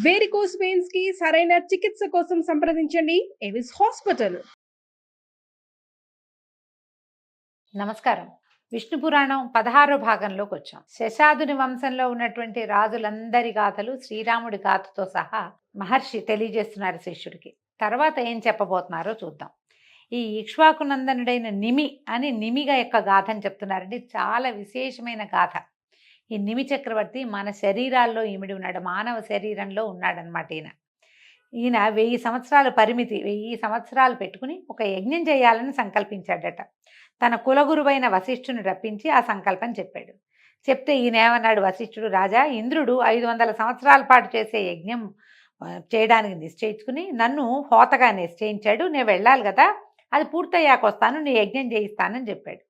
Varicose veins కి సరైన చికిత్స కోసం సంప్రదించండి ఎవిస్ హాస్పిటల్. నమస్కారం. విష్ణు పురాణం 16వ భాగంలోకి వచ్చాం. శశాదుని వంశంలో ఉన్నటువంటి రాజులందరి గాథలు శ్రీరాముడి గాథతో సహా మహర్షి తెలియజేస్తున్నారు శిష్యుడికి. తర్వాత ఏం చెప్పబోతున్నారో చూద్దాం. ఈ ఇక్ష్వాకునందనుడైన నిమి అని నిమిగా యొక్క గాథని చెప్తున్నారండి. చాలా విశేషమైన గాథ. ఈ నిమి చక్రవర్తి మన శరీరాల్లో ఇమిడి ఉన్నాడు, మానవ శరీరంలో ఉన్నాడనమాట. ఈయన 1000 సంవత్సరాల పరిమితి, 1000 సంవత్సరాలు పెట్టుకుని ఒక యజ్ఞం చేయాలని సంకల్పించాడట. తన కులగురువైన వశిష్ఠుని రప్పించి ఆ సంకల్పం చెప్పాడు. చెప్తే ఈయన ఏమన్నాడు వశిష్ఠుడు, రాజా, ఇంద్రుడు 500 సంవత్సరాల పాటు చేసే యజ్ఞం చేయడానికి నిశ్చయించుకుని నన్ను హోతగా నిశ్చయించాడు. నేను వెళ్ళాలి కదా, అది పూర్తయ్యాక వస్తాను, నీ యజ్ఞం చేయిస్తానని చెప్పాడు.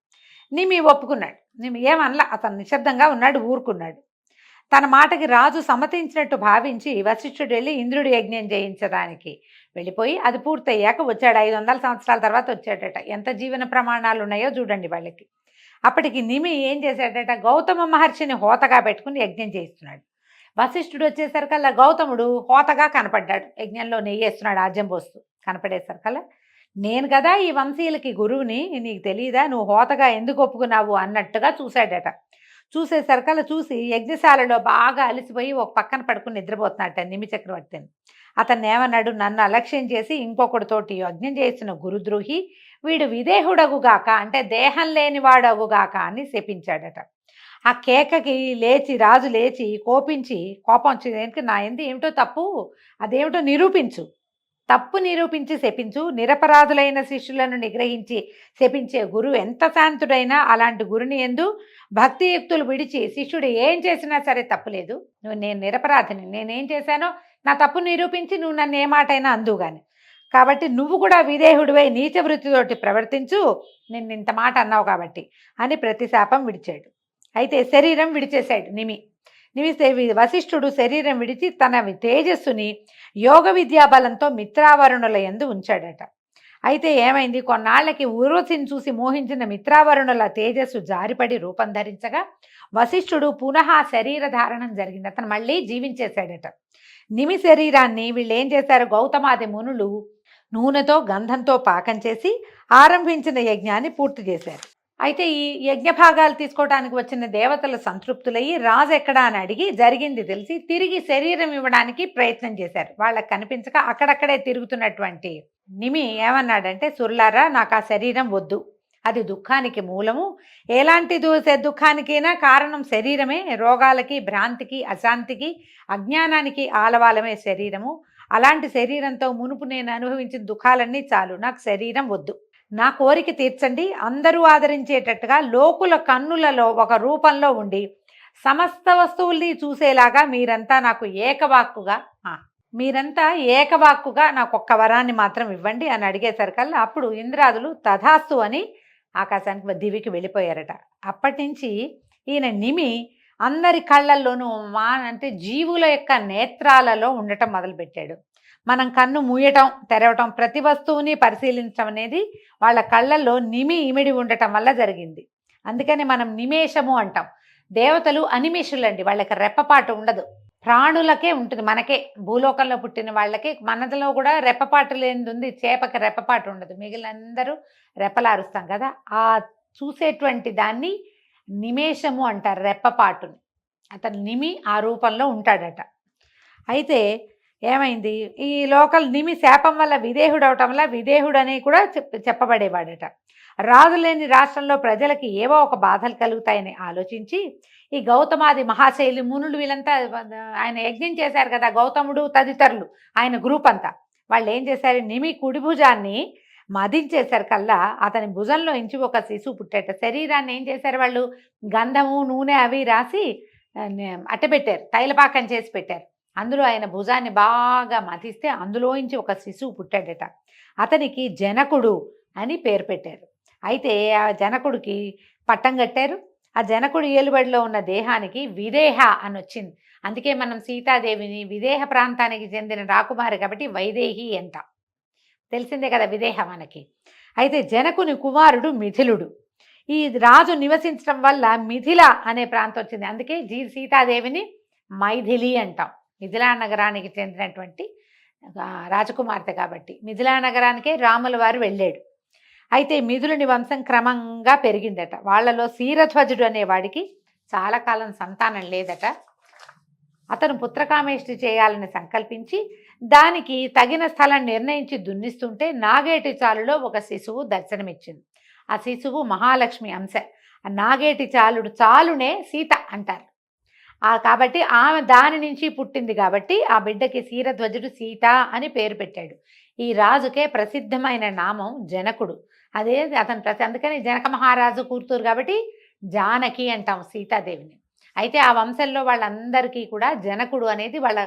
నిమి ఒప్పుకున్నాడు. నిమి ఏమనలా, అతను నిశ్శబ్దంగా ఉన్నాడు, ఊరుకున్నాడు. తన మాటకి రాజు సమ్మతించినట్టు భావించి వశిష్ఠుడు వెళ్ళి ఇంద్రుడి యజ్ఞం చేయించడానికి వెళ్ళిపోయి అది పూర్తయ్యాక వచ్చాడు. 500 సంవత్సరాల తర్వాత వచ్చాడట. ఎంత జీవన ప్రమాణాలు ఉన్నాయో చూడండి వాళ్ళకి. అప్పటికి నిమి ఏం చేశాడట, గౌతమ మహర్షిని హోతగా పెట్టుకుని యజ్ఞం చేయిస్తున్నాడు. వశిష్ఠుడు వచ్చేసరికల్లా గౌతముడు హోతగా కనపడ్డాడు, యజ్ఞంలో నెయ్యేస్తున్నాడు, ఆజ్యం పోస్తూ కనపడేసరికల్లా, నేను కదా ఈ వంశీయులకి గురువుని, నీకు తెలియదా, నువ్వు హోతగా ఎందుకు ఒప్పుకున్నావు అన్నట్టుగా చూశాడట. చూసేసరికల్లా చూసి యజ్ఞశాలలో బాగా అలసిపోయి ఒక పక్కన పడుకుని నిద్రపోతున్నాడట నిమి చక్రవర్తిని. అతన్ని ఏమన్నాడు, నన్ను అలక్ష్యం చేసి ఇంకొకటితోటి యజ్ఞం చేసిన గురుద్రోహి, వీడు విదేహుడగుగాక, అంటే దేహం లేనివాడగుగాక అని శపించాడట. ఆ కేకకి రాజు లేచి కోపం వచ్చింది, నా ఎందు ఏమిటో తప్పు, అదేమిటో నిరూపించు, తప్పు నిరూపించి శపించు, నిరపరాధులైన శిష్యులను నిగ్రహించి శపించే గురువు ఎంత శాంతుడైనా అలాంటి గురుని ఎందు భక్తియుక్తులు విడిచి శిష్యుడు ఏం చేసినా సరే తప్పులేదు. నేను నిరపరాధిని, నేనేం చేశానో నా తప్పు నిరూపించి నువ్వు నన్ను ఏ మాటైనా అందుగాని, కాబట్టి నువ్వు కూడా విదేహుడివై నీచ వృత్తితోటి ప్రవర్తించు, నిన్ను ఇంత మాట అన్నావు కాబట్టి అని ప్రతిశాపం విడిచాడు. అయితే శరీరం విడిచేశాడు నిమి. వశిష్ఠుడు శరీరం విడిచి తన తేజస్సుని యోగ విద్యాబలంతో మిత్రావరుణుల యందు ఉంచాడట. అయితే ఏమైంది, కొన్నాళ్లకి ఊర్వశిని చూసి మోహించిన మిత్రావరుణుల తేజస్సు జారిపడి రూపం ధరించగా వశిష్ఠుడు పునః శరీర ధారణం జరిగింది. అతను మళ్ళీ జీవించేశాడట. నిమి శరీరాన్ని వీళ్ళు ఏం చేశారు, గౌతమాది మునులు నూనెతో గంధంతో పాకం చేసి ఆరంభించిన యజ్ఞాన్ని పూర్తి చేశారు. అయితే ఈ యజ్ఞ భాగాలు తీసుకోవడానికి వచ్చిన దేవతలు సంతృప్తులయ్యి రాజు ఎక్కడా అని అడిగి జరిగింది తెలిసి తిరిగి శరీరం ఇవ్వడానికి ప్రయత్నం చేశారు. వాళ్ళకి కనిపించక అక్కడక్కడే తిరుగుతున్నటువంటి నిమి ఏమన్నాడంటే, సుర్లారా, నాకు ఆ శరీరం వద్దు, అది దుఃఖానికి మూలము, ఎలాంటి దుఃఖానికైనా కారణం శరీరమే, రోగాలకి, భ్రాంతికి, అశాంతికి, అజ్ఞానానికి ఆలవాలమే శరీరము. అలాంటి శరీరంతో మునుపు నేను అనుభవించిన దుఃఖాలన్నీ చాలు, నాకు శరీరం వద్దు, నా కోరిక తీర్చండి. అందరూ ఆదరించేటట్టుగా లోకుల కన్నులలో ఒక రూపంలో ఉండి సమస్త వస్తువుల్ని చూసేలాగా మీరంతా ఏకవాక్కుగా నాకు ఒక్క వరాన్ని మాత్రం ఇవ్వండి అని అడిగేసరికల్లా అప్పుడు ఇంద్రాదులు తథాస్తు అని ఆకాశానికి దివికి వెళ్ళిపోయారట. అప్పటి నుంచి ఈయన నిమి అందరి కళ్ళల్లోనూ అంటే జీవుల యొక్క నేత్రాలలో ఉండటం మొదలుపెట్టాడు. మనం కన్ను మూయటం, తెరవటం, ప్రతి వస్తువుని పరిశీలించడం అనేది వాళ్ళ కళ్ళల్లో నిమి ఇమిడి ఉండటం వల్ల జరిగింది. అందుకని మనం నిమేషము అంటాం. దేవతలు అనిమేషులండి, వాళ్ళకి రెప్పపాటు ఉండదు. ప్రాణులకే ఉంటుంది, మనకే భూలోకంలో పుట్టిన వాళ్ళకి. మనలో కూడా రెప్పపాటు లేనిది ఉంది, చేపకి రెప్పపాటు ఉండదు, మిగిలినందరూ రెప్పలారుస్తాం కదా. ఆ చూసేటువంటి దాన్ని నిమేషము అంటారు, రెప్పపాటుని. అతను నిమి ఆ రూపంలో ఉంటాడట. అయితే ఏమైంది, ఈ లోకల్ నిమి శాపం వల్ల విదేహుడు అవటం వల్ల విదేహుడని కూడా చెప్పబడేవాడట. రాజు లేని రాష్ట్రంలో ప్రజలకి ఏవో ఒక బాధలు కలుగుతాయని ఆలోచించి ఈ గౌతమాది మహాశైలి మునులు వీళ్ళంతా ఆయన యజ్ఞం చేశారు కదా, గౌతముడు తదితరులు ఆయన గ్రూప్ అంతా, వాళ్ళు ఏం చేశారు, నిమి కుడి భుజాన్ని మదించేశారు కల్లా అతని భుజంలో ఇంచి ఒక శిశువు పుట్టేట. శరీరాన్ని ఏం చేశారు వాళ్ళు, గంధము నూనె అవి రాసి అట్టబెట్టారు, తైలపాకం చేసి పెట్టారు. అందులో ఆయన భుజాన్ని బాగా మతిస్తే అందులోంచి ఒక శిశువు పుట్టాడట. అతనికి జనకుడు అని పేరు పెట్టారు. అయితే ఆ జనకుడికి పట్టం కట్టారు. ఆ జనకుడు ఏలుబడిలో ఉన్న దేహానికి విదేహ అని వచ్చింది. అందుకే మనం సీతాదేవిని విదేహ ప్రాంతానికి చెందిన రాకుమారి కాబట్టి వైదేహి అంట, తెలిసిందే కదా విదేహ మనకి. అయితే జనకుని కుమారుడు మిథిలుడు. ఈ రాజు నివసించడం వల్ల మిథిల అనే ప్రాంతం వచ్చింది. అందుకే సీతాదేవిని మైథిలి అంటాం. మిథిలా నగరానికి చెందినటువంటి రాజకుమార్తె కాబట్టి మిథిలా నగరానికే రాముల వారు వెళ్ళాడు. అయితే మిథులుని వంశం క్రమంగా పెరిగిందట. వాళ్ళలో శీరధ్వజుడు అనేవాడికి చాలా కాలం సంతానం లేదట. అతను పుత్రకామేష్టి చేయాలని సంకల్పించి దానికి తగిన స్థలం నిర్ణయించి దున్నిస్తుంటే నాగేటి చాలులో ఒక శిశువు దర్శనమిచ్చింది. ఆ శిశువు మహాలక్ష్మి అంశ. ఆ నాగేటి చాలునే సీత అంటారు. కాబట్టి ఆమె దాని నుంచి పుట్టింది కాబట్టి ఆ బిడ్డకి శీరధ్వజుడు సీత అని పేరు పెట్టాడు. ఈ రాజుకే ప్రసిద్ధమైన నామం జనకుడు. అదే అతను అందుకని జనక మహారాజు కూతురు కాబట్టి జానకి అంటాం సీతాదేవిని. అయితే ఆ వంశంలో వాళ్ళందరికీ కూడా జనకుడు అనేది వాళ్ళ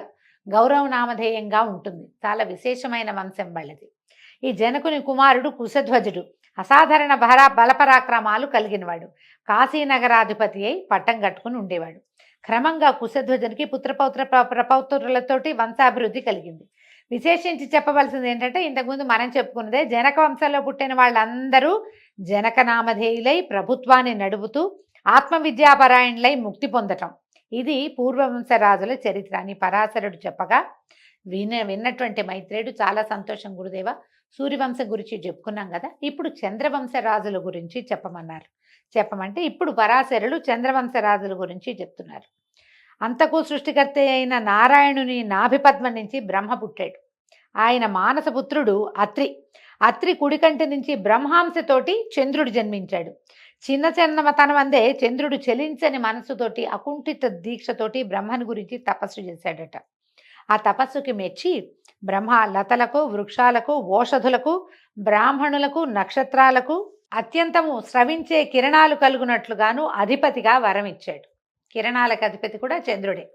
గౌరవ నామధేయంగా ఉంటుంది. చాలా విశేషమైన వంశం వాళ్ళది. ఈ జనకుని కుమారుడు కుశధ్వజుడు అసాధారణ బలపరాక్రమాలు కలిగినవాడు. కాశీనగరాధిపతి అయి పట్టం కట్టుకుని ఉండేవాడు. క్రమంగా కుశధ్వజునికి ప్రపౌత్రులతోటి వంశాభివృద్ధి కలిగింది. విశేషించి చెప్పవలసింది ఏంటంటే ఇంతకుముందు మనం చెప్పుకున్నదే జనక వంశంలో పుట్టిన వాళ్ళందరూ జనక నామధేయులై ప్రభుత్వాన్ని నడుపుతూ ఆత్మవిద్యాపరాయణులై ముక్తి పొందటం. ఇది పూర్వవంశ రాజుల చరిత్ర అని పరాశరుడు చెప్పగా విన్నటువంటి మైత్రేయుడు చాలా సంతోషం గురుదేవ, సూర్యవంశం గురించి చెప్పుకున్నాం కదా, ఇప్పుడు చంద్రవంశ రాజుల గురించి చెప్పమన్నారు. చెప్పమంటే ఇప్పుడు పరాశరులు చంద్రవంశ రాజుల గురించి చెప్తున్నారు. అంతకు సృష్టికర్త అయిన నారాయణుని నాభిపద్మ నుంచి బ్రహ్మ పుట్టాడు. ఆయన మానసపుత్రుడు అత్రి కుడికంటి నుంచి బ్రహ్మాంశతోటి చంద్రుడు జన్మించాడు. చిన్న తనం అందే చంద్రుడు చెలించని మనసుతోటి అకుంఠిత దీక్షతోటి బ్రహ్మని గురించి తపస్సు చేశాడట. ఆ తపస్సుకి మెచ్చి బ్రహ్మ లతలకు, వృక్షాలకు, ఓషధులకు, బ్రాహ్మణులకు, నక్షత్రాలకు అత్యంతము స్రవించే కిరణాలు కలుగునట్లుగాను అధిపతిగా వరం ఇచ్చాడు. కిరణాలకు అధిపతి కూడా చంద్రుడే.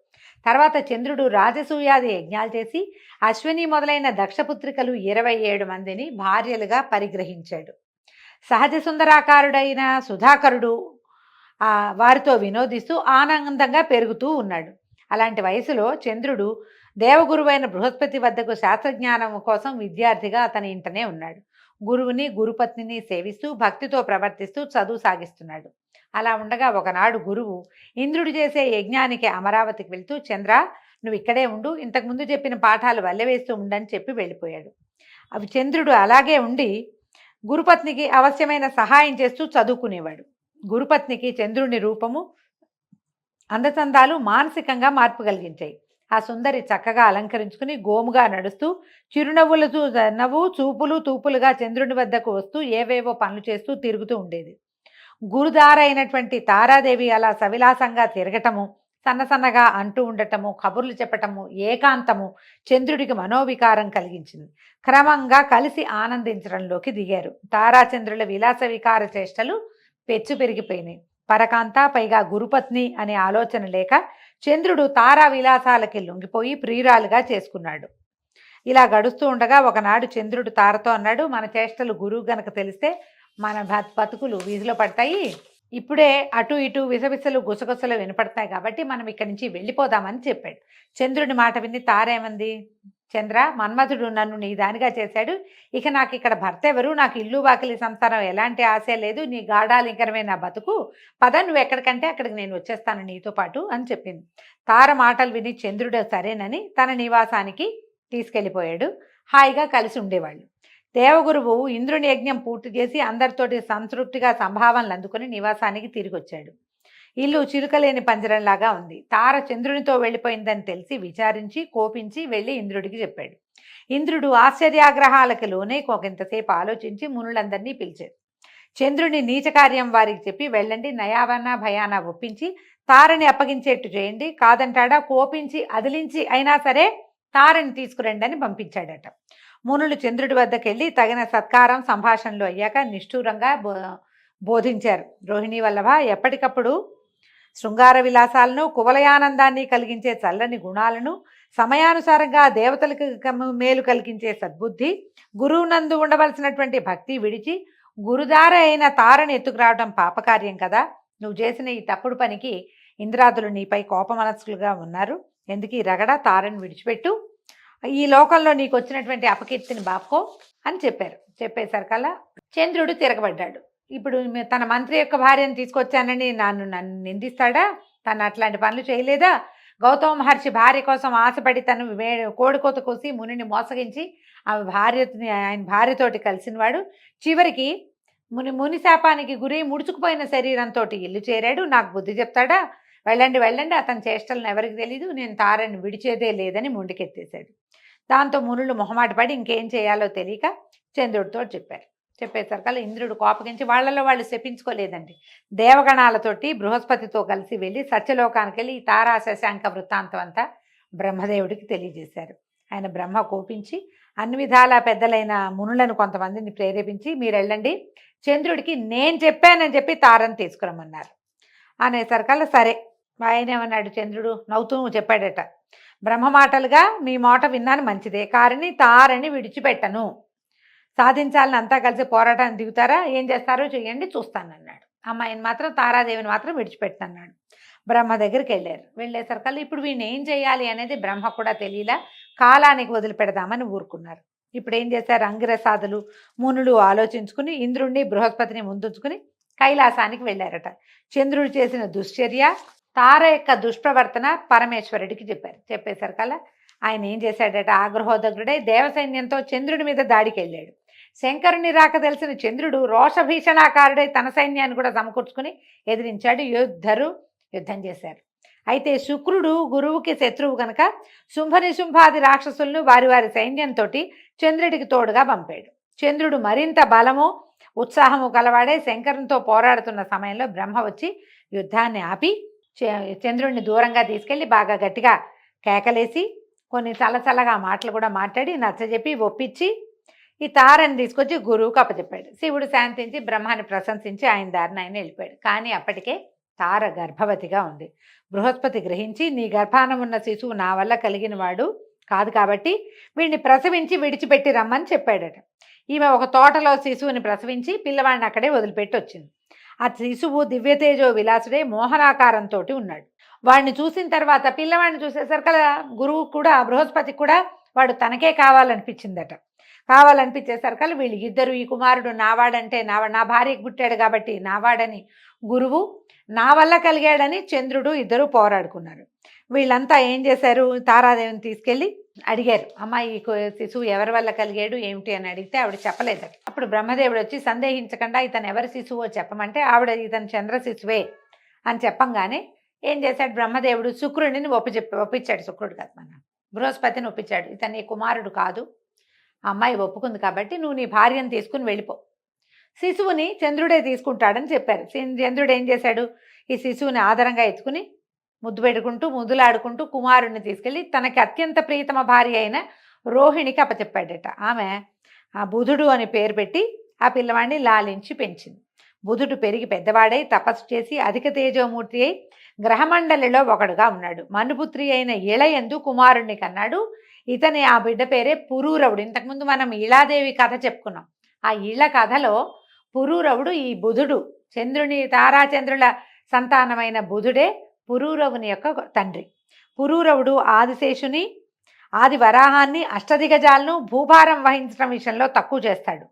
తర్వాత చంద్రుడు రాజసూయాది యజ్ఞాలు చేసి అశ్విని మొదలైన దక్షపుత్రికలు 27 మందిని భార్యలుగా పరిగ్రహించాడు. సహజ సుందరాకారుడైన సుధాకరుడు వారితో వినోదిస్తూ ఆనందంగా పెరుగుతూ ఉన్నాడు. అలాంటి వయసులో చంద్రుడు దేవగురువైన బృహస్పతి వద్దకు శాస్త్రజ్ఞానం కోసం విద్యార్థిగా అతని ఇంటనే ఉన్నాడు. గురువుని గురుపత్నిని సేవిస్తూ భక్తితో ప్రవర్తిస్తూ చదువు సాగిస్తున్నాడు. అలా ఉండగా ఒకనాడు గురువు ఇంద్రుడు చేసే యజ్ఞానికి అమరావతికి వెళ్తూ, చంద్ర నువ్వు ఇక్కడే ఉండు, ఇంతకుముందు చెప్పిన పాఠాలు వల్లెవేస్తూ ఉండని చెప్పి వెళ్ళిపోయాడు. అవి చంద్రుడు అలాగే ఉండి గురుపత్నికి అవశ్యమైన సహాయం చేస్తూ చదువుకునేవాడు. గురుపత్నికి చంద్రుని రూపము, అందచందాలు మానసికంగా మార్పు కలిగించాయి. ఆ సుందరి చక్కగా అలంకరించుకుని గోముగా నడుస్తూ చిరునవ్వులతో చూపులు తూపులుగా చంద్రుని వద్దకు వస్తూ ఏవేవో పనులు చేస్తూ తిరుగుతూ ఉండేది. గురుదార అయినటువంటి తారాదేవి అలా సవిలాసంగా తిరగటము, సన్నసన్నగా అంటూ ఉండటము, కబుర్లు చెప్పటము, ఏకాంతము చంద్రుడికి మనోవికారం కలిగించింది. క్రమంగా కలిసి ఆనందించడంలోకి దిగారు. తారాచంద్రుల విలాస వికార చేష్టలు పెచ్చు పెరిగిపోయినాయి. పరకాంత పైగా గురుపత్ని అనే ఆలోచన లేక చంద్రుడు తారా విలాసాలకి లొంగిపోయి ప్రియురాలుగా చేసుకున్నాడు. ఇలా గడుస్తూ ఉండగా ఒకనాడు చంద్రుడు తారతో అన్నాడు, మన చేష్టలు గురువు గనక తెలిస్తే మన బతుకులు వీధిలో పడతాయి. ఇప్పుడే అటు ఇటు విసవిసలు గుసగుసలు వినపడతాయి కాబట్టి మనం ఇక్కడి నుంచి వెళ్ళిపోదామని చెప్పాడు. చంద్రుడి మాట విని తారేమంది, చంద్ర మన్మధుడు నన్ను నీ దానిగా చేశాడు, ఇక నాకు ఇక్కడ భర్త ఎవరు, నాకు ఇల్లు వాకిలి సంసారం ఎలాంటి ఆశ లేదు, నీ గాఢాలింకరమే నా బతుకు, పద నువ్వు ఎక్కడికంటే అక్కడికి నేను వచ్చేస్తాను నీతో పాటు అని చెప్పింది. తార మాటలు విని చంద్రుడు సరేనని తన నివాసానికి తీసుకెళ్ళిపోయాడు. హాయిగా కలిసి ఉండేవాళ్ళు. దేవగురువు ఇంద్రుని యజ్ఞం పూర్తి చేసి అందరితోటి సంతృప్తిగా సంభావనలు అందుకుని నివాసానికి తిరిగి వచ్చాడు. ఇల్లు చిలుకలేని పంజరంలాగా ఉంది. తార చంద్రునితో వెళ్ళిపోయిందని తెలిసి విచారించి కోపించి వెళ్ళి ఇంద్రుడికి చెప్పాడు. ఇంద్రుడు ఆశ్చర్యాగ్రహాలకి లోనే కొంతసేపు ఆలోచించి మునులందరినీ పిలిచాడు. చంద్రుని నీచకార్యం వారికి చెప్పి వెళ్ళండి, నయావన భయాన ఒప్పించి తారని అప్పగించేట్టు చేయండి, కాదంటాడా కోపించి అదిలించి అయినా సరే తారని తీసుకురండి అని పంపించాడట. మునులు చంద్రుడి వద్దకు వెళ్ళి తగిన సత్కారం సంభాషణలు అయ్యాక నిష్ఠూరంగా బోధించారు. రోహిణీ వల్లభ, ఎప్పటికప్పుడు శృంగార విలాసాలను కువలయానందాన్ని కలిగించే చల్లని గుణాలను, సమయానుసారంగా దేవతలకు మేలు కలిగించే సద్బుద్ధి, గురువునందు ఉండవలసినటువంటి భక్తి విడిచి గురుదార అయిన తారని ఎత్తుకురావడం పాపకార్యం కదా. నువ్వు చేసిన ఈ తప్పుడు పనికి ఇంద్రాదులు నీపై కోపమనస్కులుగా ఉన్నారు. ఎందుకు ఈ రగడ, తారని విడిచిపెట్టు, ఈ లోకంలో నీకు వచ్చినటువంటి అపకీర్తిని బాపుకో అని చెప్పారు. చెప్పేసరికల్లా చంద్రుడు తిరగబడ్డాడు. ఇప్పుడు తన మంత్రి యొక్క భార్యను తీసుకొచ్చానని నన్ను నిందిస్తాడా, తను అట్లాంటి పనులు చేయలేదా, గౌతమ మహర్షి భార్య కోసం ఆశపడి తను కోడికోత కోసి మునిని మోసగించి ఆయన భార్యతోటి కలిసినవాడు చివరికి ముని శాపానికి గురి ముడుచుకుపోయిన శరీరంతో ఇల్లు చేరాడు. నాకు బుద్ధి చెప్తాడా, వెళ్ళండి వెళ్ళండి, అతని చేష్టలను ఎవరికి తెలీదు, నేను తారని విడిచేదే లేదని ముందుకెత్తేశాడు. దాంతో మునులు మొహమాట పడి ఇంకేం చేయాలో తెలియక చంద్రుడితో చెప్పేసరికల్లా ఇంద్రుడు కోపగించి వాళ్ళలో వాళ్ళు శపించుకోలేదండి. దేవగణాలతోటి బృహస్పతితో కలిసి వెళ్ళి సత్యలోకానికి వెళ్ళి ఈ తారా శశాంక వృత్తాంతం అంతా బ్రహ్మదేవుడికి తెలియజేశారు. ఆయన బ్రహ్మ కోపించి అన్ని విధాల పెద్దలైన మునులను కొంతమందిని ప్రేరేపించి మీరు వెళ్ళండి, చంద్రుడికి నేను చెప్పానని చెప్పి తారని తీసుకురమ్మన్నారు. అనేసరికల్లా సరే. ఆయన ఏమన్నాడు, చంద్రుడు నవ్వుతూ చెప్పాడట, బ్రహ్మ మాటలుగా మీ మాట విన్నాను మంచిదే, కానీ తారని విడిచిపెట్టను, సాధించాలని అంతా కలిసి పోరాటాన్ని దిగుతారా, ఏం చేస్తారో చెయ్యండి చూస్తానన్నాడు. అమ్మాయిని మాత్రం తారాదేవిని మాత్రం విడిచిపెట్టన్నాడు. బ్రహ్మ దగ్గరికి వెళ్ళేసరికల్లా ఇప్పుడు వీడిని ఏం చేయాలి అనేది బ్రహ్మ కూడా తెలియలా, కాలానికి వదిలిపెడదామని ఊరుకున్నారు. ఇప్పుడు ఏం చేశారు, అంగిరసాదులు మునులు ఆలోచించుకుని ఇంద్రుణ్ణి బృహస్పతిని ముందుంచుకుని కైలాసానికి వెళ్ళారట. చంద్రుడు చేసిన దుశ్చర్య, తార యొక్క దుష్ప్రవర్తన పరమేశ్వరుడికి చెప్పేసరికల్లా ఆయన ఏం చేశాడట, ఆగ్రహోదగ్రుడై దేవసైన్యంతో చంద్రుడి మీద దాడికి వెళ్ళాడు. శంకరుని రాక తెలిసిన చంద్రుడు రోషభీషణాకారుడై తన సైన్యాన్ని కూడా సమకూర్చుకుని ఎదిరించాడు. యుద్ధం చేశారు. అయితే శుక్రుడు గురువుకి శత్రువు కనుక శుంభాది రాక్షసులను వారి వారి సైన్యంతో చంద్రుడికి తోడుగా పంపాడు. చంద్రుడు మరింత బలము ఉత్సాహము కలవాడే శంకరునితో పోరాడుతున్న సమయంలో బ్రహ్మ వచ్చి యుద్ధాన్ని ఆపి చంద్రుడిని దూరంగా తీసుకెళ్లి బాగా గట్టిగా కేకలేసి కొన్ని చల్లచల్లగా మాటలు కూడా మాట్లాడి నచ్చజెప్పి ఒప్పించి ఈ తారని తీసుకొచ్చి గురువుకు అప్పచెప్పాడు. శివుడు శాంతించి బ్రహ్మాన్ని ప్రశంసించి ఆయన దారిని ఆయన వెళ్ళిపోయాడు. కానీ అప్పటికే తార గర్భవతిగా ఉంది. బృహస్పతి గ్రహించి నీ గర్భాన ఉన్న శిశువు నా వల్ల కలిగిన వాడు కాదు కాబట్టి వీడిని ప్రసవించి విడిచిపెట్టి రమ్మని చెప్పాడట. ఈమె ఒక తోటలో శిశువుని ప్రసవించి పిల్లవాడిని అక్కడే వదిలిపెట్టి వచ్చింది. ఆ శిశువు దివ్యతేజో విలాసుడే మోహనాకారంతో ఉన్నాడు. వాడిని చూసిన తర్వాత పిల్లవాడిని చూసేసరికల్లా గురువు కూడా బృహస్పతికి కూడా వాడు తనకే కావాలనిపించేసరికల్లా వీళ్ళు ఇద్దరు ఈ కుమారుడు నావాడంటే నా భార్యకు పుట్టాడు కాబట్టి నావాడని గురువు, నా వల్ల కలిగాడని చంద్రుడు ఇద్దరు పోరాడుకున్నారు. వీళ్ళంతా ఏం చేశారు, తారాదేవిని తీసుకెళ్ళి అడిగారు, అమ్మ ఈ శిశువు ఎవరి వల్ల కలిగాడు ఏమిటి అని అడిగితే ఆవిడ చెప్పలేదట. అప్పుడు బ్రహ్మదేవుడు వచ్చి సందేహించకుండా ఇతను ఎవరి శిశువో చెప్పమంటే ఆవిడ ఇతను చంద్ర శిశువే అని చెప్పంగానే ఏం చేశాడు బ్రహ్మదేవుడు, శుక్రుడిని ఒప్పించాడు. శుక్రుడు కాదు, మన బృహస్పతిని ఒప్పించాడు. ఇతను నీ కుమారుడు కాదు, ఆ అమ్మాయి ఒప్పుకుంది కాబట్టి నువ్వు నీ భార్యను తీసుకుని వెళ్ళిపో, శిశువుని చంద్రుడే తీసుకుంటాడని చెప్పారు. చంద్రుడు ఏం చేశాడు, ఈ శిశువుని ఆదరంగా ఎత్తుకుని ముద్దులాడుకుంటూ కుమారుడిని తీసుకెళ్ళి తనకి అత్యంత ప్రీతమ భార్య అయిన రోహిణికి అప్పచెప్పాడట. ఆమె ఆ బుధుడు అని పేరు పెట్టి ఆ పిల్లవాడిని లాలించి పెంచింది. బుధుడు పెరిగి పెద్దవాడై తపస్సు చేసి అధిక తేజోమూర్తి అయి గ్రహమండలిలో ఒకడుగా ఉన్నాడు. మనుపుత్రి అయిన ఇళయందు కుమారుణ్ణి కన్నాడు. ఇతని ఆ బిడ్డ పేరే పురూరవుడు. ఇంతకుముందు మనం ఇళాదేవి కథ చెప్పుకున్నాం. ఆ ఇళ్ళ కథలో పురూరవుడు ఈ బుధుడు, తారాచంద్రుల సంతానమైన బుధుడే పురూరవుని యొక్క తండ్రి. పురూరవుడు ఆదిశేషుని, ఆది వరాహాన్ని, అష్టదిగజాలను భూభారం వహించడం విషయంలో తక్కువ చేస్తాడు.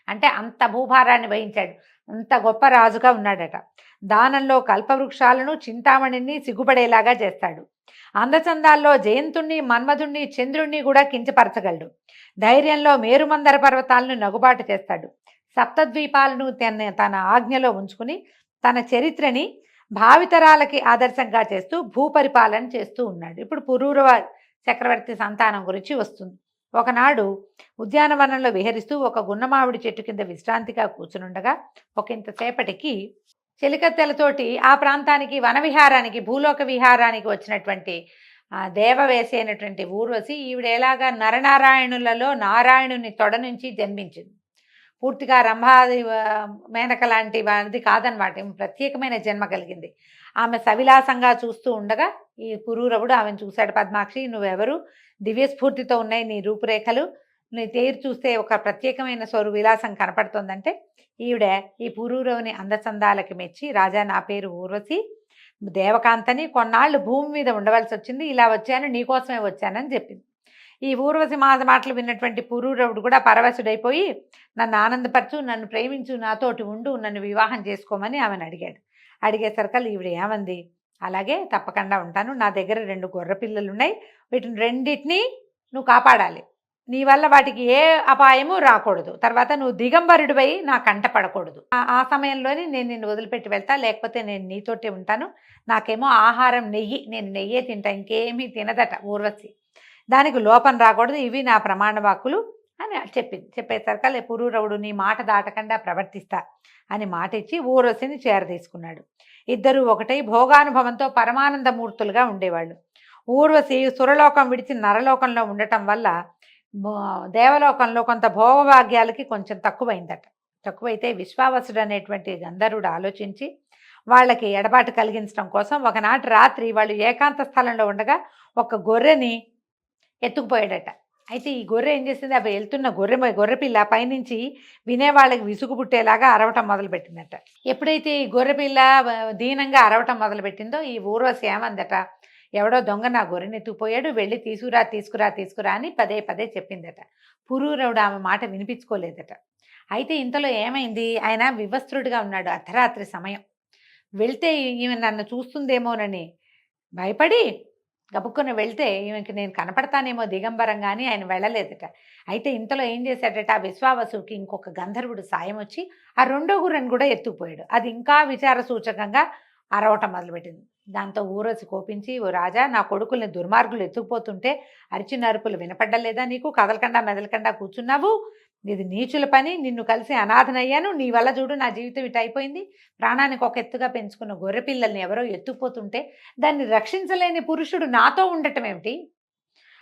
అంటే అంత భూభారాన్ని వహించాడు, అంత గొప్ప రాజుగా ఉన్నాడట. దానంలో కల్పవృక్షాలను, చింతామణిని సిగ్గుపడేలాగా చేస్తాడు. అందచందాల్లో జయంతుణ్ణి, మన్మధుణ్ణి, చంద్రుణ్ణి కూడా కించపరచగలడు. ధైర్యంలో మేరుమందర పర్వతాలను నగుబాటు చేస్తాడు. సప్తద్వీపాలను తన ఆజ్ఞలో ఉంచుకుని తన చరిత్రని భావితరాలకి ఆదర్శంగా చేస్తూ భూపరిపాలన చేస్తూ ఉన్నాడు. ఇప్పుడు పురూరవ చక్రవర్తి సంతానం గురించి వస్తుంది. ఒకనాడు ఉద్యానవనంలో విహరిస్తూ ఒక గున్నమావిడి చెట్టు కింద విశ్రాంతిగా కూర్చునుండగా ఒకంతసేపటికి చెలికత్తెలతోటి ఆ ప్రాంతానికి వనవిహారానికి, భూలోక విహారానికి వచ్చినటువంటి దేవవేసి అయినటువంటి ఊర్వశి, ఈవిడ ఎలాగా నరనారాయణులలో నారాయణుని తొడ నుంచి జన్మించింది. పూర్తిగా రంభాది మేనక లాంటి వాడిది కాదనమాట, ప్రత్యేకమైన జన్మ కలిగింది. ఆమె సవిలాసంగా చూస్తూ ఉండగా ఈ పురూరవుడు ఆమెను చూశాడు. పద్మాక్షి, నువ్వెవరు, దివ్యస్ఫూర్తితో ఉన్నాయి నీ రూపురేఖలు, నీ తేరు చూస్తే ఒక ప్రత్యేకమైన విలాసం కనపడుతుందంటే ఈవిడ ఈ పురూరవుని అందచందాలకి మెచ్చి, రాజా నా పేరు ఊర్వశి, దేవకాంతని, కొన్నాళ్ళు భూమి మీద ఉండవలసి వచ్చింది, ఇలా వచ్చాను, నీకోసమే వచ్చానని చెప్పింది. ఈ ఊర్వశి మాటలు విన్నటువంటి పురూరవుడు కూడా పరవశుడైపోయి నన్ను ఆనందపరచు, నన్ను ప్రేమించు, నాతోటి ఉండు, నన్ను వివాహం చేసుకోమని ఆమెను అడిగాడు. అడిగేసరికల్లా ఈవిడ ఏమంది, అలాగే తప్పకుండా ఉంటాను. నా దగ్గర 2 గొర్రె పిల్లలు ఉన్నాయి. వీటిని రెండిటిని నువ్వు కాపాడాలి. నీ వల్ల వాటికి ఏ అపాయము రాకూడదు. తర్వాత నువ్వు దిగంబరుడివై నా కంట పడకూడదు. ఆ సమయంలోనే నేను నిన్ను వదిలిపెట్టి వెళ్తా, లేకపోతే నేను నీతోటే ఉంటాను. నాకేమో ఆహారం నెయ్యి, నేను నెయ్యే తింటా, ఇంకేమీ తినదట ఊర్వశి. దానికి లోపం రాకూడదు, ఇవి నా ప్రమాణ వాక్కులు అని చెప్పింది. చెప్పేసరికి పురూరవుడు నీ మాట దాటకుండా ప్రవర్తిస్తా అని మాట ఇచ్చి ఊర్వశిని చేరదీసుకున్నాడు. ఇద్దరూ ఒకటై భోగానుభవంతో పరమానందమూర్తులుగా ఉండేవాళ్ళు. ఊర్వశి సురలోకం విడిచి నరలోకంలో ఉండటం వల్ల దేవలోకంలో కొంత భోగభాగ్యాలకి కొంచెం తక్కువైతే విశ్వావసుడు అనేటువంటి గంధర్వుడు ఆలోచించి వాళ్ళకి ఎడబాటు కలిగించడం కోసం ఒకనాటి రాత్రి వాళ్ళు ఏకాంత స్థలంలో ఉండగా ఒక గొర్రెని ఎత్తుకుపోయాడట. అయితే ఈ గొర్రె ఏం చేసింది, అవి వెళ్తున్న గొర్రెపిల్ల పైనుంచి వినేవాళ్ళకి విసుగు పుట్టేలాగా అరవటం మొదలుపెట్టిందట. ఎప్పుడైతే ఈ గొర్రెపిల్ల దీనంగా అరవటం మొదలుపెట్టిందో ఈ ఊర్వశి ఏమందట, ఎవడో దొంగ నా గొర్రెని ఎత్తుకుపోయాడు, వెళ్ళి తీసుకురా అని పదే చెప్పిందట. పురూరవుడు ఆమె మాట వినిపించుకోలేదట. అయితే ఇంతలో ఏమైంది, ఆయన వివస్త్రుడిగా ఉన్నాడు. అర్ధరాత్రి సమయం. వెళ్తే ఈమె నన్ను చూస్తుందేమోనని భయపడి గబుక్కున వెళ్తే ఈమెకి నేను కనపడతానేమో దిగంబరంగా అని ఆయన వెళ్ళలేదట. అయితే ఇంతలో ఏం చేశాడట, ఆ విశ్వావసుకి ఇంకొక గంధర్వుడు సాయం వచ్చి ఆ 2వ గుర్రెని కూడా ఎత్తుకుపోయాడు. అది ఇంకా విచార సూచకంగా అరవటం మొదలుపెట్టింది. దాంతో ఊర్వశి కోపించి, ఓ రాజా, నా కొడుకుల్ని దుర్మార్గులు ఎత్తుకుపోతుంటే అరిచిన అరుపులు వినపడ్డలేదా నీకు? కదలకుండా మెదలకుండా కూర్చున్నావు. ఇది నీచుల పని. నిన్ను కలిసి అనాథనయ్యాను. నీ వల్ల చూడు నా జీవితం ఇటు అయిపోయింది. ప్రాణానికి ఒక ఎత్తుగా పెంచుకున్న గొర్రె పిల్లల్ని ఎవరో ఎత్తుకుపోతుంటే దాన్ని రక్షించలేని పురుషుడు నాతో ఉండటం ఏమిటి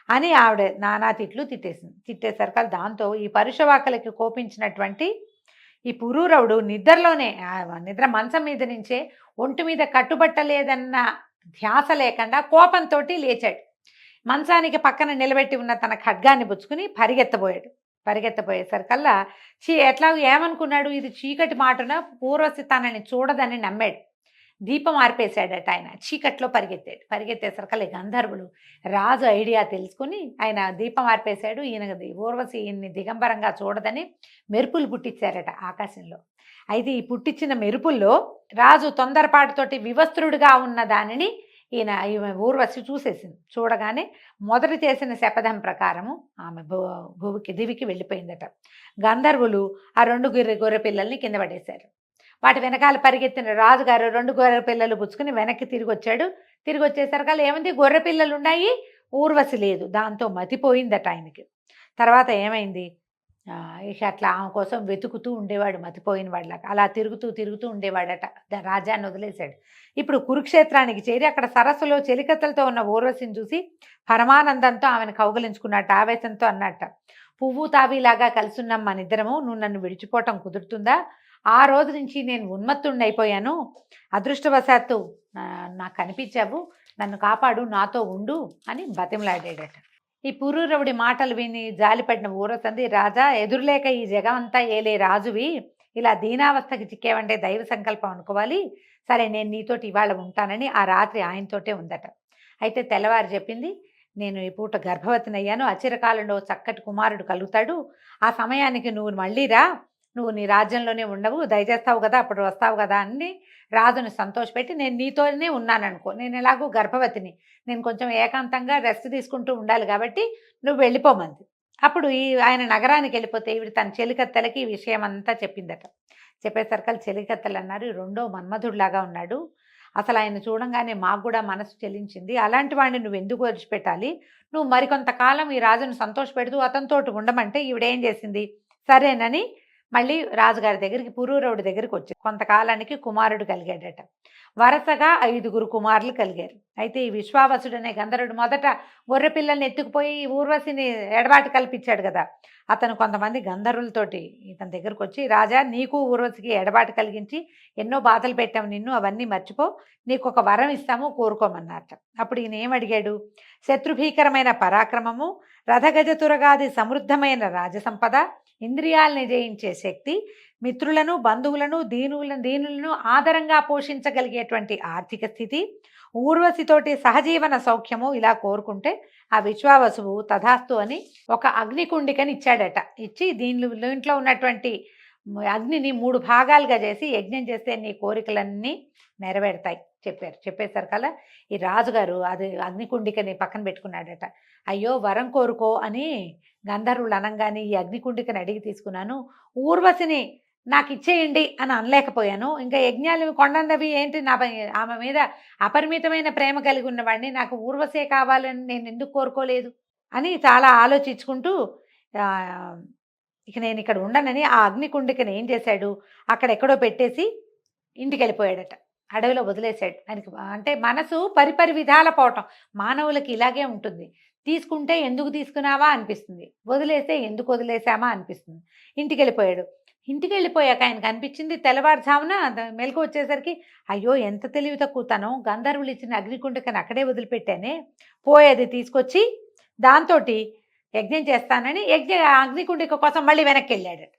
అని ఆవిడ నానా తిట్లు తిట్టేసరికి దాంతో ఈ పరుషవాకలకి కోపించినటువంటి ఈ పురూరవుడు నిద్ర మంచం మీద నుంచే ఒంటి మీద కట్టుబట్టలేదన్న ధ్యాస లేకుండా కోపంతో లేచాడు. మంచానికి పక్కన నిలబెట్టి ఉన్న తన ఖడ్గాన్ని పుచ్చుకుని పరిగెత్తపోయేసరికల్లా ఎట్లా ఏమనుకున్నాడు, ఇది చీకటి మాటన ఊర్వశి తనని చూడదని నమ్మాడు. దీపం ఆర్పేశాడట. ఆయన చీకట్లో పరిగెత్తేసరికల్లా గంధర్వులు రాజు ఐడియా తెలుసుకుని ఆయన దీపం ఆర్పేశాడు. ఊర్వశి ఈయన్ని దిగంబరంగా చూడదని మెరుపులు పుట్టించారట ఆకాశంలో. అయితే ఈ పుట్టించిన మెరుపుల్లో రాజు తొందరపాటుతోటి వివస్త్రుడిగా ఉన్న దానిని ఈమె ఊర్వశి చూసేసింది. చూడగానే మొదట చేసిన శపథం ప్రకారము ఆమె దివికి వెళ్ళిపోయిందట. గంధర్వులు ఆ 2 గొర్రె పిల్లల్ని కింద పడేశారు. వాటి వెనకాల పరిగెత్తిన రాజుగారు 2 గొర్రె పిల్లలు పుచ్చుకుని వెనక్కి తిరిగి వచ్చాడు. తిరిగి వచ్చేసరికి ఏమైంది, గొర్రె పిల్లలు ఉన్నాయి, ఊర్వశి లేదు. దాంతో మతిపోయిందట ఆయనకి. తర్వాత ఏమైంది, ఇక అట్లా ఆమె కోసం వెతుకుతూ ఉండేవాడు మతిపోయిన వాడిలాగా. అలా తిరుగుతూ ఉండేవాడట. రాజ్యాన్ని వదిలేశాడు. ఇప్పుడు కురుక్షేత్రానికి చేరి అక్కడ సరస్సులో చెలికత్తలతో ఉన్న ఊర్వశిని చూసి పరమానందంతో ఆమెను కౌగలించుకున్నట్టు ఆవేశంతో అన్నట్ట, పువ్వు తాబీలాగా కలిసున్నాం మన ఇద్దరము, నువ్వు నన్ను విడిచిపోవటం కుదురుతుందా? ఆ రోజు నుంచి నేను ఉన్మత్తుడిని అయిపోయాను. అదృష్టవశాత్తు నాకు కనిపించావు, నన్ను కాపాడు, నాతో ఉండు అని బతిమలాడాడట. ఈ పురూరవుడి మాటలు విని జాలిపడిన ఊరసంది, రాజా, ఎదురులేక ఈ జగమంతా ఏలే రాజువి, ఇలా దీనావస్థకి చిక్కేవంటే దైవ సంకల్పం అనుకోవాలి. సరే, నేను నీతోటి ఇవాళ ఉంటానని ఆ రాత్రి ఆయనతోటే ఉందట. అయితే తెల్లవారు చెప్పింది, నేను ఈ పూట గర్భవతినయ్యాను, అచిరకాలంలో చక్కటి కుమారుడు కలుగుతాడు. ఆ సమయానికి నువ్వు మళ్ళీ రా, నువ్వు నీ రాజ్యంలోనే ఉండవు, దయచేస్తావు కదా, అప్పుడు వస్తావు కదా అని రాజుని సంతోషపెట్టి, నేను నీతోనే ఉన్నాననుకో, నేను ఎలాగో గర్భవతిని, నేను కొంచెం ఏకాంతంగా రెస్ట్ తీసుకుంటూ ఉండాలి కాబట్టి నువ్వు వెళ్ళిపోమంది. అప్పుడు ఆయన నగరానికి వెళ్ళిపోతే ఈవిడ తన చెలికత్తెలకి ఈ విషయం అంతా చెప్పిందట. చెప్పేసరికి చెలికత్తెలు అన్నారు, 2వ మన్మధుడిలాగా ఉన్నాడు, అసలు ఆయన చూడంగానే మాకు కూడా మనసు చెల్లించింది, అలాంటి వాడిని నువ్వు ఎందుకు విడిచిపెట్టాలి, నువ్వు మరికొంతకాలం ఈ రాజును సంతోషపెడుతూ అతనితోటి ఉండమంటే ఈవిడేం చేసింది, సరేనని మళ్ళీ రాజుగారి దగ్గరికి పురూరవుడి దగ్గరికి వచ్చి కొంతకాలానికి కుమారుడు కలిగాడట. వరుసగా 5 కుమారులు కలిగారు. అయితే ఈ విశ్వావసుడు అనే గంధర్వుడు మొదట గొర్రె పిల్లల్ని ఎత్తుకుపోయి ఊర్వశిని ఎడబాటు కల్పించాడు కదా, అతను కొంతమంది గంధర్వులతోటి ఇతని దగ్గరకు వచ్చి, రాజా, నీకు ఊర్వశికి ఎడబాటు కలిగించి ఎన్నో బాధలు పెట్టాము నిన్ను, అవన్నీ మర్చిపో, నీకు ఒక వరం ఇస్తాము, కోరుకోమన్నట్ట. అప్పుడు ఈయన ఏమడిగాడు, శత్రుభీకరమైన పరాక్రమము, రథగజతురగాది సమృద్ధమైన రాజసంపద, ఇంద్రియాలని జయించే శక్తి, మిత్రులను బంధువులను దీనులను ఆదరంగా పోషించగలిగేటువంటి ఆర్థిక స్థితి, ఊర్వశితోటి సహజీవన సౌఖ్యము ఇలా కోరుకుంటే ఆ విశ్వావసువు తథాస్తు అని ఒక అగ్నికుండికని ఇచ్చాడట. ఇచ్చి దీంట్లో ఉన్నటువంటి అగ్నిని 3 భాగాలుగా చేసి యజ్ఞం చేస్తే నీ కోరికలన్నీ నెరవేరుతాయి చెప్పేశారు కదా. ఈ రాజుగారు అది అగ్నికుండికని పక్కన పెట్టుకున్నాడట. అయ్యో వరం కోరుకో అని గంధర్వులు అనంగానే ఈ అగ్నికుండికని అడిగి తీసుకున్నాను. ఊర్వశిని నాకు ఇచ్చేయండి అని అనలేకపోయాను. ఇంకా యజ్ఞాలు కొండన్నవి ఏంటి, ఆమె మీద అపరిమితమైన ప్రేమ కలిగి ఉన్నవాడిని, నాకు ఊర్వశే కావాలని నేను ఎందుకు కోరుకోలేదు అని చాలా ఆలోచించుకుంటూ ఇక నేను ఇక్కడ ఉండనని ఆ అగ్నికుండికని ఏం చేశాడు, అక్కడెక్కడో పెట్టేసి ఇంటికి వెళ్ళిపోయాడట. అడవిలో వదిలేశాడు. ఆయనకి అంటే మనసు పరిపరి విధాల పోవటం మానవులకి ఇలాగే ఉంటుంది. తీసుకుంటే ఎందుకు తీసుకున్నావా అనిపిస్తుంది, వదిలేస్తే ఎందుకు వదిలేసామా అనిపిస్తుంది. ఇంటికి వెళ్ళిపోయాడు. ఇంటికి వెళ్ళిపోయాక ఆయనకు అనిపించింది తెల్లవారుజామున మెలకు వచ్చేసరికి, అయ్యో ఎంత తెలివి తక్కువతను, గంధర్వులు ఇచ్చిన అగ్నికుండికని అక్కడే వదిలిపెట్టానే, పోయేది తీసుకొచ్చి దాంతో యజ్ఞం చేస్తానని అగ్నికుండిక కోసం మళ్ళీ వెనక్కి వెళ్ళాడట.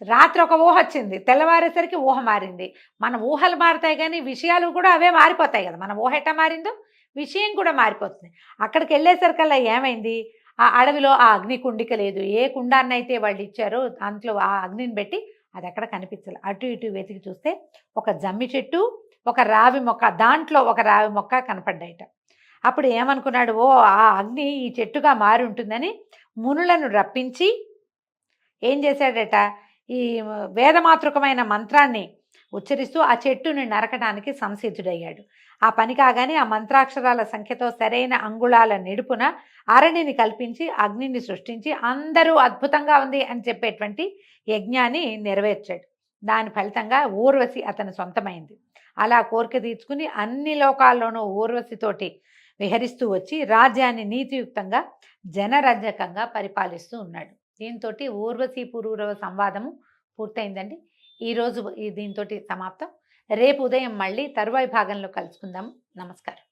రాత్రి ఒక ఊహ వచ్చింది, తెల్లవారేసరికి ఊహ మారింది. మన ఊహలు మారుతాయి కానీ విషయాలు కూడా అవే మారిపోతాయి కదా. మన ఊహ ఎట్టా మారిందో విషయం కూడా మారిపోతుంది. అక్కడికి వెళ్ళేసరికల్లా ఏమైంది, ఆ అడవిలో ఆ అగ్నికుండిక లేదు. ఏ కుండాన్నైతే వాళ్ళు ఇచ్చారో దాంట్లో ఆ అగ్నిని పెట్టి అది ఎక్కడ కనిపించాలి. అటు ఇటు వెతికి చూస్తే ఒక జమ్మి చెట్టు, ఒక రావి మొక్క, దాంట్లో ఒక రావి మొక్క కనపడ్డాయిట. అప్పుడు ఏమనుకున్నాడు, ఓ ఆ అగ్ని ఈ చెట్టుగా మారి ఉంటుందని మునులను రప్పించి ఏం చేశాడట, ఈ వేదమాతృకమైన మంత్రాన్ని ఉచ్చరిస్తూ ఆ చెట్టుని నరకడానికి సంసిద్ధుడయ్యాడు. ఆ పని కాగానే ఆ మంత్రాక్షరాల సంఖ్యతో సరైన అంగుళాల నిడుపున అరణిని కల్పించి అగ్నిని సృష్టించి అందరూ అద్భుతంగా ఉంది అని చెప్పేటువంటి యజ్ఞాన్ని నెరవేర్చాడు. దాని ఫలితంగా ఊర్వశి అతని సొంతమైంది. అలా కోరిక తీర్చుకుని అన్ని లోకాల్లోనూ ఊర్వశితోటి విహరిస్తూ వచ్చి రాజ్యాన్ని నీతియుక్తంగా జనరంజకంగా పరిపాలిస్తూ ఉన్నాడు. దీంతో ఊర్వశీ పురూరవ సంవాదము పూర్తయిందండి. ఈరోజు దీంతో సమాప్తం. రేపు ఉదయం మళ్ళీ తరువాయి భాగంలో కలుసుకుందాము. నమస్కారం.